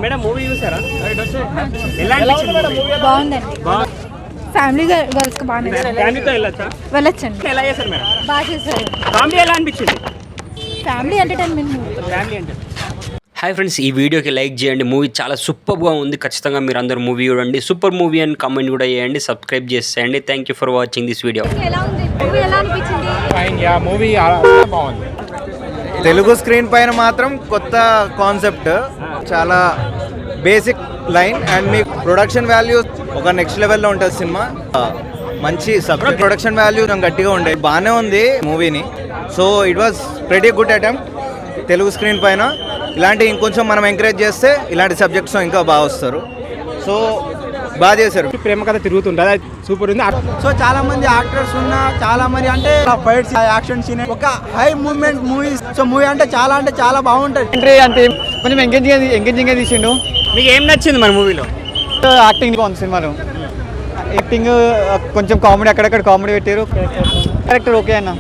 Madam movie చూసారా? ఎలా అనిపించింది? బాగుందండి. ఫ్యామిలీ గర్ల్స్ కి బాగుంది. ఫ్యామిలీతో వెళ్ళొచ్చండి. ఎలా చేశారు మేడం? బాగా చేశారు. కామెడీ ఎలా అనిపించింది? Family entertainment movie. ఫ్యామిలీ అంటే హాయ్ ఫ్రెండ్స్, ఈ వీడియోకి లైక్ చేయండి. మూవీ చాలా సూపర్గా ఉంది. ఖచ్చితంగా మీరు అందరూ మూవీ చూడండి. సూపర్ మూవీ అని కామెంట్ కూడా చేయండి, సబ్స్క్రైబ్ చేసేయండి. Thank you for watching this video. ఎలా ఉంది మూవీ? ఎలా అనిపించింది? మూవీ బాగుంది. తెలుగు స్క్రీన్ పైన మాత్రం కొత్త కాన్సెప్ట్, చాలా basic line and me production value ఒక నెక్స్ట్ లెవెల్లో ఉంటుంది సినిమా. మంచి సబ్జెక్ట్, ప్రొడక్షన్ వాల్యూ గట్టిగా ఉండే బాగానే ఉంది మూవీని. So it was pretty good attempt Telugu screen పైన. ఇలాంటి ఇంకొంచెం మనం ఎంకరేజ్ చేస్తే ఇలాంటి సబ్జెక్ట్స్ ఇంకా బాగా వస్తారు. సో బాగా చేశారు. ప్రేమ కథ తిరుగుతుంటుంది, సూపర్ ఉంది. సో చాలా మంది యాక్టర్స్ ఉన్నా, చాలా మంది అంటే ఫైట్స్, యాక్షన్ సీన్, ఒక high movement movies. So movie అంటే చాలా బాగుంటుంది. ఎంట్రీ అంటే కొంచెం ఎంగేజింగ్ తీసిండు. మీకు ఏం నచ్చింది మన మూవీలో? యాక్టింగ్ బాగుంది సినిమాలో. యాక్టింగ్ కొంచెం కామెడీ, అక్కడక్కడ కామెడీ పెట్టారు. క్యారెక్టర్ ఓకే అన్న.